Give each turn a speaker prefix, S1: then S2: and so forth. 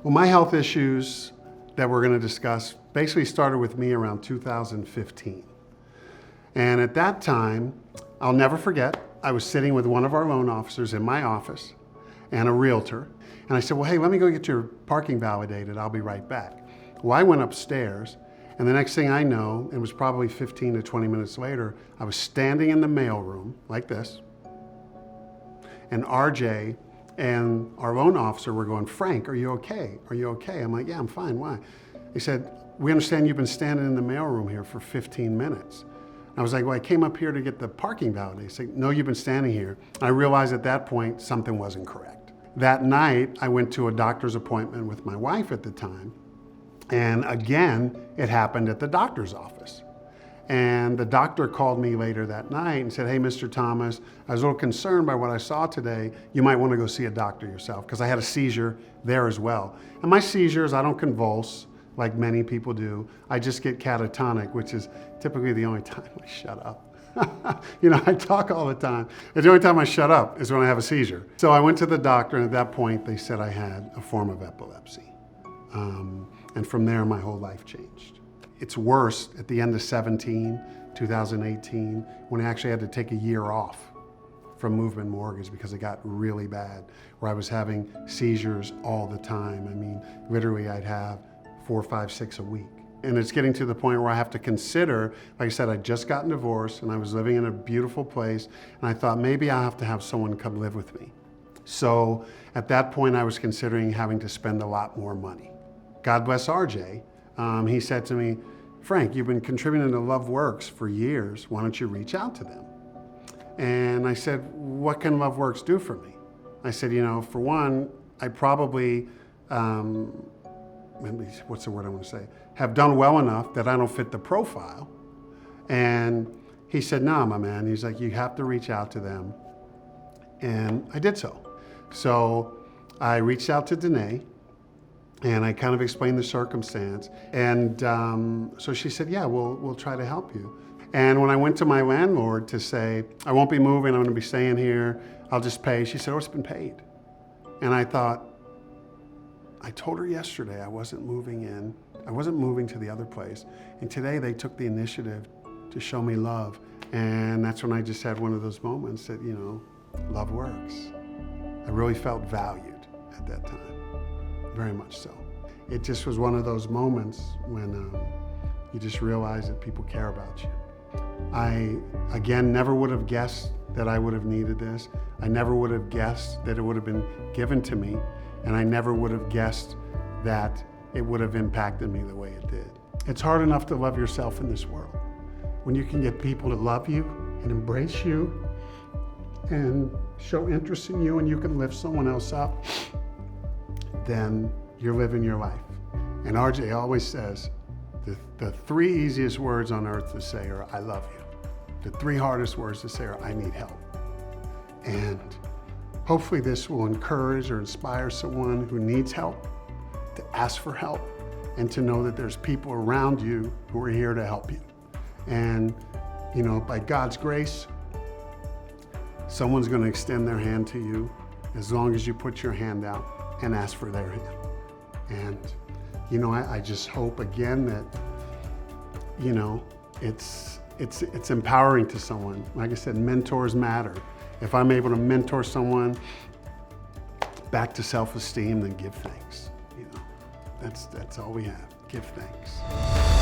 S1: Well, my health issues that we're going to discuss basically started with me around 2015. And at that time, I'll never forget, I was sitting with one of our loan officers in my office and a realtor. And I said, well, hey, let me go get your parking validated. I'll be right back. Well, I went upstairs, and the next thing I know, it was probably 15 to 20 minutes later, I was standing in the mailroom like this, and RJ and our loan officer were going, Frank, are you okay? Are you okay? I'm like, yeah, I'm fine. Why? He said, we understand you've been standing in the mailroom here for 15 minutes. I was like, well, I came up here to get the parking validated. He said, no, you've been standing here. I realized at that point something wasn't correct. That night, I went to a doctor's appointment with my wife at the time. And again, it happened at the doctor's office. And the doctor called me later that night and said, hey, Mr. Thomas, I was a little concerned by what I saw today. You might want to go see a doctor yourself, because I had a seizure there as well. And my seizures, I don't convulse like many people do. I just get catatonic, which is typically the only time I shut up. You know, I talk all the time. And the only time I shut up is when I have a seizure. So I went to the doctor, and at that point, they said I had a form of epilepsy. And from there, my whole life changed. It's worse at the end of 2018, when I actually had to take a year off from Movement Mortgage because it got really bad, where I was having seizures all the time. I mean, literally I'd have 4, 5, 6 a week. And it's getting to the point where I have to consider, like I said, I'd just gotten divorced and I was living in a beautiful place, and I thought maybe I'll have to have someone come live with me. So at that point, I was considering having to spend a lot more money. God bless RJ. He said to me, Frank, you've been contributing to Love Works for years. Why don't you reach out to them? And I said, what can Love Works do for me? I said, you know, for one, I probably, what's the word I want to say? Have done well enough that I don't fit the profile. And he said, no, my man. He's like, you have to reach out to them. And I did so. So I reached out to Danae, and I kind of explained the circumstance. And so she said, yeah, we'll try to help you. And when I went to my landlord to say, I won't be moving, I'm gonna be staying here, I'll just pay, she said, oh, it's been paid. And I thought, I told her yesterday I wasn't moving in, I wasn't moving to the other place. And today they took the initiative to show me love. And that's when I just had one of those moments that, you know, love works. I really felt valued at that time. Very much so. It just was one of those moments when you just realize that people care about you. I, again, never would have guessed that I would have needed this. I never would have guessed that it would have been given to me. And I never would have guessed that it would have impacted me the way it did. It's hard enough to love yourself in this world. When you can get people to love you and embrace you and show interest in you, and you can lift someone else up, then you're living your life. And RJ always says, the 3 easiest words on earth to say are, I love you. The 3 hardest words to say are, I need help. And hopefully this will encourage or inspire someone who needs help to ask for help, and to know that there's people around you who are here to help you. And, you know, by God's grace, someone's gonna extend their hand to you as long as you put your hand out and ask for their hand. And, you know, I just hope again that, you know, it's empowering to someone. Like I said, mentors matter. If I'm able to mentor someone back to self-esteem, then give thanks. You know, that's all we have. Give thanks.